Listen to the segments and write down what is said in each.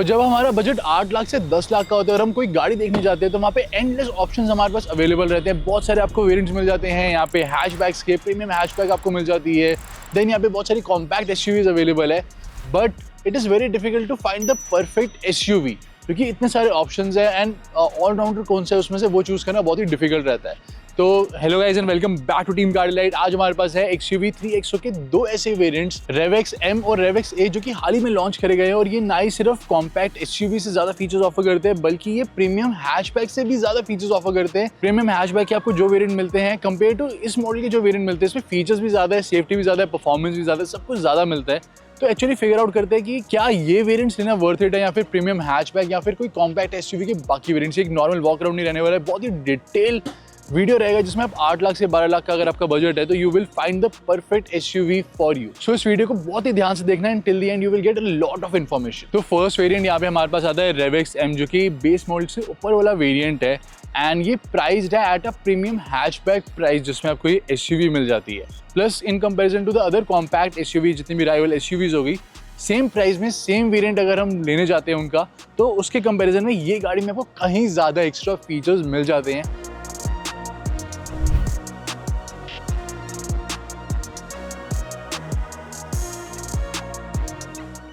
तो जब हमारा बजट 8 लाख से 10 लाख का होता है और हम कोई गाड़ी देखने जाते हैं तो वहाँ पे एंडलेस ऑप्शंस हमारे पास अवेलेबल रहते हैं। बहुत सारे आपको वेरिएंट्स मिल जाते हैं। यहाँ पे हैचबैक्स के प्रीमियम हैचबैक आपको मिल जाती है। देन यहाँ पे बहुत सारी कॉम्पैक्ट एसयूवीज अवेलेबल है, but it is very difficult to find the perfect SUV क्योंकि इतने सारे ऑप्शंस है एंड ऑलराउंडर कौन सा है उसमें से वो चूज़ करना बहुत ही डिफिकल्ट रहता है। तो hello guys and welcome back to team Gaadi light. आज हमारे पास है XUV 3XO के दो ऐसे वेरिएंट्स रेवेक्स M और रेवेक्स A जो कि हाल ही में लॉन्च करे गए हैं। और ये ना ही सिर्फ कॉम्पैक्ट SUV से ज्यादा फीचर्स ऑफर करते हैं बल्कि ये प्रीमियम हैचबैक से भी ज्यादा फीचर्स ऑफर करते हैं। प्रीमियम हैचबैक के आपको जो वेरिएंट मिलते हैं कंपेयर टू इस मॉडल के जो वेरिएंट मिलते हैं इसमें फीचर्स भी ज्यादा है, सेफ्टी भी ज्यादा है, परफॉर्मेंस भी ज्यादा है, सब कुछ ज्यादा मिलता है। तो एक्चुअली फिगर आउट करते हैं कि क्या ये वेरिएंट्स लेना वर्थ इट है या फिर प्रीमियम हैचबैक या फिर कोई कॉम्पैक्ट SUV के बाकी वेरिएंट्स। एक नॉर्मल वॉक अराउंड नहीं रहने वाला है, बहुत ही डिटेल वीडियो रहेगा जिसमें आप 8 लाख से 12 लाख का अगर आपका बजट है तो you will find the perfect SUV for you. So इस वीडियो को बहुत ही ध्यान से देखना है, till the end you will get a lot of information. तो फर्स्ट वेरिएंट यहाँ पे हमारे पास आता है रेवेक्स M जो कि बेस मॉडल से ऊपर वाला वेरिएंट है एंड ये प्राइस्ड है at a premium hatchback price जिसमें आपको ये SUV मिल जाती है। Plus in comparison to the other compact SUV जितनी भी राइवल SUVs होगी सेम प्राइस में सेम वेरिएंट अगर हम लेने जाते हैं उनका तो उसके कंपैरिजन में ये गाड़ी में आपको कहीं ज़्यादा एक्स्ट्रा फीचर्स मिल जाते हैं।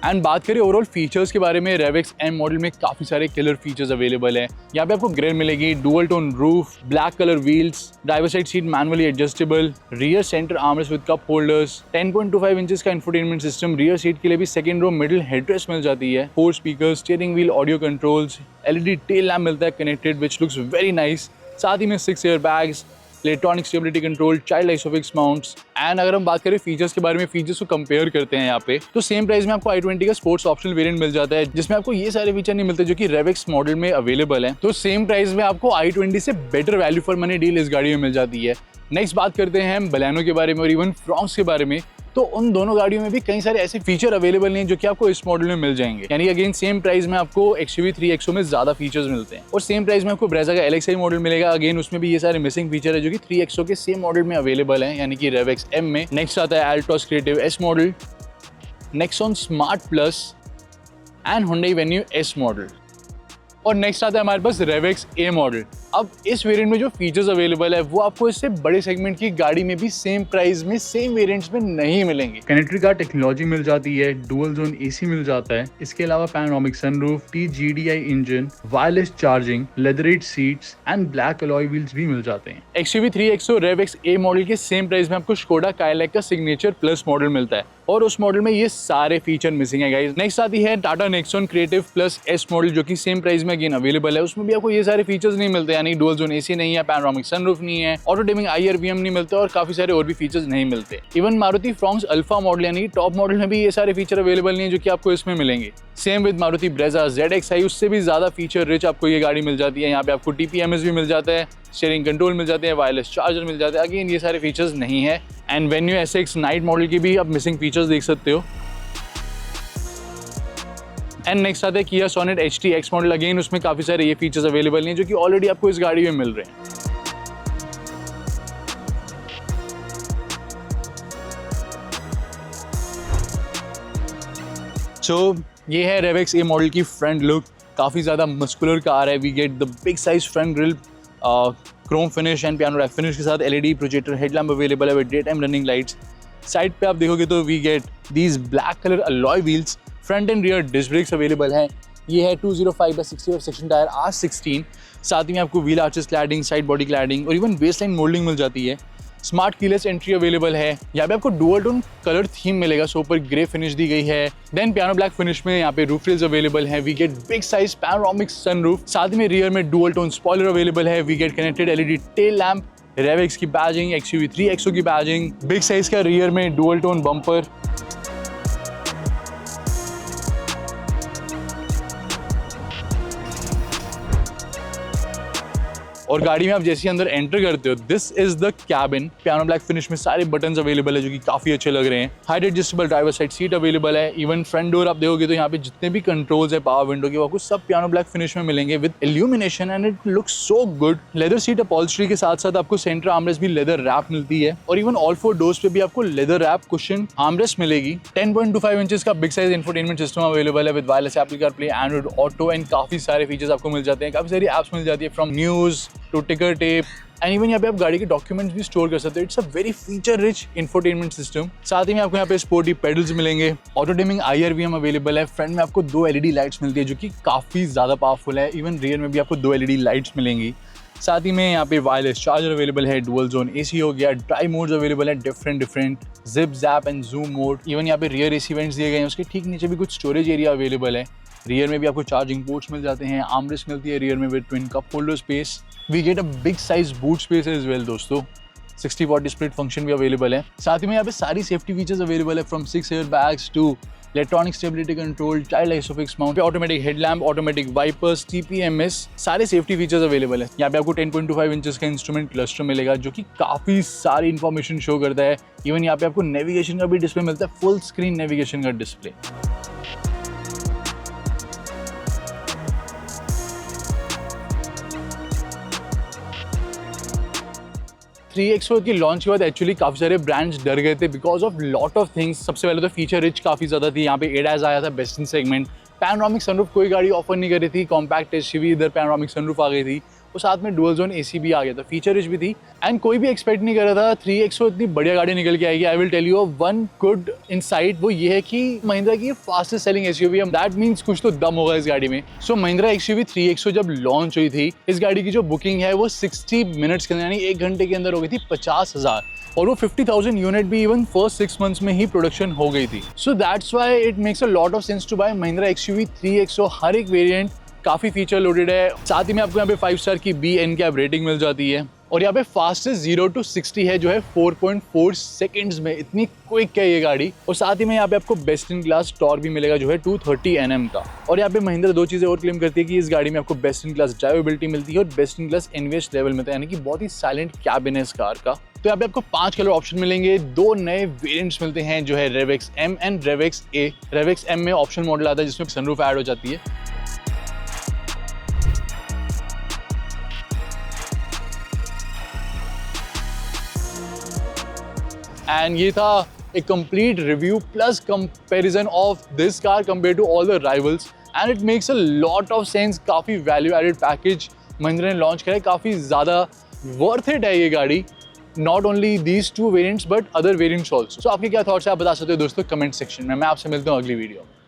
एंड बात करें ओवरऑल फीचर्स के बारे में, रेवेक्स M मॉडल में काफ़ी सारे किलर फीचर्स अवेलेबल हैं। यहाँ पे आपको ग्रिल मिलेगी, dual tone roof, black colour wheels, driver side seat manually adjustable, rear centre armrest with cup holders, 10.25 inches का इंफोटेनमेंट सिस्टम, रियर सीट के लिए भी सेकंड रो मिडिल हेडरेस्ट मिल जाती है, 4 speakers, steering wheel audio controls, LED tail lamp मिलता है connected which looks very nice. साथ ही में 6 air bags, electronic stability control, child isofix mounts. And अगर हम बात करें फीचर्स के बारे में, फीचर्स को कंपेयर करते हैं यहाँ पे तो सेम प्राइस में आपको i20 का स्पोर्ट्स ऑप्शनल वेरिएंट मिल जाता है जिसमें आपको ये सारे फीचर नहीं मिलते जो कि रेवेक्स मॉडल में अवेलेबल है। तो सेम प्राइस में आपको i20 से better value for money deal इस गाड़ी में मिल जाती है। नेक्स्ट बात करते हैं हम बलेनो के बारे में और इवन फ्रॉन्क्स के बारे में। तो उन दोनों गाड़ियों में भी कई सारे ऐसे फीचर अवेलेबल नहीं जो कि आपको इस मॉडल में मिल जाएंगे। यानी अगेन सेम प्राइस में आपको XUV 3XO में ज्यादा फीचर्स मिलते हैं और सेम प्राइस में आपको ब्रेजा का LXi मॉडल मिलेगा। अगेन उसमें भी ये सारे मिसिंग फीचर है जो कि 3XO के सेम मॉडल में अवेलेबल है यानी कि रेवेक्स M में। नेक्स्ट आता है Altos Creative S model, Nexon Smart Plus and Hyundai Venue S model. और नेक्स्ट आता है हमारे पास रेवेक्स A मॉडल। अब इस वेरिएंट में जो फीचर्स अवेलेबल है वो आपको इससे बड़े सेगमेंट की गाड़ी में भी सेम प्राइस में सेम वेरिएंट्स में नहीं मिलेंगे। कनेक्टरी कार टेक्नोलॉजी मिल जाती है, डुअल जोन AC मिल जाता है, इसके अलावा panoramic sunroof, TGDI engine, wireless charging, leatherette seats and black alloy wheels भी मिल जाते हैं। XUV 3XO रेवेक्स A मॉडल के सेम प्राइस में आपको स्कोडा काइलैक का सिग्नेचर प्लस मॉडल मिलता है और उस मॉडल में ये सारे फीचर मिसिंग है गाइस। नेक्स्ट आती है Tata Nexon creative plus S model जो कि सेम प्राइस में अगेन अवेलेबल है। उसमें भी आपको ये सारे फीचर्स नहीं मिलते यानी डुअल जोन AC नहीं है, पैनोरामिक सनरूफ नहीं है, ऑटो डिमिंग IRVM नहीं मिलते और काफी सारे और भी फीचर्स नहीं मिलते। Even Maruti Fronx alpha model यानी टॉप मॉडल में भी ये सारे फीचर अवेलेबल नहीं है जो कि आपको इसमें मिलेंगे। Same with Maruti Brezza ZXi, उससे भी ज्यादा फीचर रिच आपको ये गाड़ी मिल जाती है। यहाँ पे आपको TPMS भी मिल जाता है, स्टीयरिंग कंट्रोल मिल जाते हैं, वायरलेस चार्जर मिल जाता है। अगेन ये सारे फीचर्स नहीं है। And venue SX night model की भी आप मिसिंग फीचर्स देख सकते हो। एंड नेक्स्ट आता है किया सोनेट HT-X मॉडल। अगेन उसमें काफी सारे ये फीचर्स अवेलेबल नहीं जो कि ऑलरेडी आपको इस गाड़ी में मिल रहे हैं। सो ये है रेवेक्स A मॉडल की फ्रंट लुक। काफी ज्यादा मस्कुलर कार है। We get the big size front grille, chrome finish and piano wrap finish के साथ LED प्रोजेक्टर हेडलैम्प अवेलेबल है with day time running lights. Side पे आप देखोगे तो we get these black colour alloy wheels, front and rear disc brakes available हैं। ये है 205/60 और सेक्शन टायर R16। साथ ही में आपको wheel arches cladding, side body cladding और इवन बेसलाइन मोल्डिंग मिल जाती है। स्मार्ट कीलेस एंट्री अवेलेबल है। यहाँ पे आपको डुअल टोन कलर थीम मिलेगा, सो ऊपर ग्रे फिनिश दी गई है। देन पियानो ब्लैक फिनिश में यहाँ पे रूफ रेल्स अवेलेबल है। We get big size panoramic sunroof. साथ में रियर में डुअल टोन स्पॉइलर अवेलेबल है। We get connected LED tail lamp, RevX की बैजिंग, XUV 3XO की बैजिंग, बिग साइज का रियर में डुअल टोन बम्पर। और गाड़ी में आप जैसे ही अंदर एंटर करते हो, this is the cabin. Piano black finish में सारे बटन्स अवेलेबल है जो कि काफी अच्छे लग रहे हैं। Height adjustable driver side seat available है। इवन फ्रंट डोर आप देखोगे तो यहाँ पे जितने भी कंट्रोल्स है पावर विंडो के, वो आपको सब पियानो ब्लैक फिनिश में मिलेंगे with illumination and it looks so good. Leather seat upholstery के साथ साथ आपको सेंटर आर्मरेस्ट भी लेदर रैप मिलती है और इवन ऑल 4 डोर्स पे भी आपको लेदर रैप कुशन आर्मरेस्ट मिलेगी। 10.25 इंचेस का big size infotainment system available है with wireless Apple CarPlay, Android Auto and काफी सारे फीचर्स आपको मिल जाते हैं। काफी सारी एप्स मिल जाती है from news to ticker tape and even यहाँ पे आप गाड़ी के डॉक्यूमेंट्स भी स्टोर कर सकते हो। It's a very feature rich infotainment system. साथ ही में आपको यहाँ पे स्पोर्टी पेडल्स मिलेंगे। ऑटो डिमिंग IRVM अवेलेबल है। फ्रंट में आपको 2 LED लाइट्स मिलती है जो कि काफी ज्यादा पावरफुल है। इवन रियर में भी आपको 2 LED लाइट्स मिलेंगी। साथ ही में यहाँ पे वायरलेस चार्जर अवेलेबल है। डुअल जोन AC हो गया। ड्राइव मोड्स अवेलेबल है different zip JAP and zoom mode. Even यहाँ पे रियर AC वेंट्स दिए गए हैं। उसके ठीक नीचे भी कुछ स्टोरेज एरिया अवेलेबल है। रियर में भी आपको चार्जिंग पोर्ट्स मिल जाते हैं। आर्मरेस्ट मिलती है रियर में with twin cup holder space. We get a big size boot space as well दोस्तों। 60-40 स्प्लिट फंक्शन भी अवेलेबल है। साथ ही में यहाँ पे सारी सेफ्टी फीचर्स अवेलेबल है from 6 air bags to electronic stability control, child isofix mount, automatic headlamp, automatic wipers, TPMS, सारे सेफ्टी फीचर्स अवेलेबल है। यहाँ पे आपको 10.25 इंचेस का इंस्ट्रूमेंट क्लस्टर मिलेगा जो कि काफी सारी इंफॉर्मेशन शो करता है। इवन यहाँ पे आपको नेविगेशन का भी डिस्प्ले मिलता है, फुल स्क्रीन नेविगेशन का डिस्प्ले। 3XO की लॉन्च के बाद एक्चुअली काफ़ी सारे ब्रांड्स डर गए थे because of lot of things. सबसे पहले तो फीचर रिच काफ़ी ज़्यादा थी। यहाँ पे ADAS आया था best in segment. Panoramic sunroof कोई गाड़ी ऑफर नहीं कर रही थी। कॉम्पैक्ट SUV इधर पैनोरामिक सनरूफ आ गई थी और साथ में डुअल जोन AC भी आ गया था। फीचर रिच भी थी एंड कोई भी एक्सपेक्ट नहीं कर रहा था 3XO इतनी बढ़िया गाड़ी निकल के आएगी। I will tell you one good insight, वो ये है कि महिंद्रा की फास्टेस्ट सेलिंग SUV है। दैट मीन्स कुछ तो दम होगा इस गाड़ी में। सो महिंद्रा XUV 3XO जब लॉन्च हुई थी, इस गाड़ी की जो बुकिंग है वो 60 मिनट्स के अंदर यानी 1 घंटे के अंदर हो गई थी 50,000 और वो 50,000 यूनिट भी इवन फर्स्ट 6 मंथ्स में ही प्रोडक्शन हो गई थी। So that's why it makes a lot of sense to buy Mahindra XUV 3XO। हर एक वेरिएंट काफी फीचर लोडेड है। साथ ही में आपको यहाँ पे 5 स्टार की BNCAP रेटिंग मिल जाती है और यहाँ पे फास्टेस्ट 0 to 60 है जो है 4.4 सेकेंड्स में। इतनी क्विक है ये गाड़ी। और साथ ही में यहाँ पे आपको बेस्ट इन क्लास टॉर्क भी मिलेगा जो है 230 Nm का। और यहाँ पे महिंद्रा 2 चीजें और क्लेम करती है कि इस गाड़ी में आपको बेस्ट इन क्लास ड्राइवेबिलिटी मिलती है और best in class NVH level मिलता है, यानी कि बहुत ही साइलेंट कैबिन है इस कार का। तो यहाँ पे आपको 5 कलर ऑप्शन मिलेंगे। 2 नए वेरिएंट्स मिलते हैं जो है RevX M and RevX A। RevX M में ऑप्शन मॉडल आता है जिसमें सनरूफ ऐड हो जाती है। एंड ये था एक complete review plus comparison of this car compare to all the rivals and it makes a lot of sense. काफ़ी वैल्यू एडेड पैकेज महिंद्रा ने लॉन्च करा है। काफ़ी ज़्यादा वर्थ इट है ये गाड़ी। Not only these 2 variants but other variants also. So आपके क्या थॉट्स है आप बता सकते हो दोस्तों कमेंट सेक्शन में। मैं आपसे मिलता हूँ अगली वीडियो में।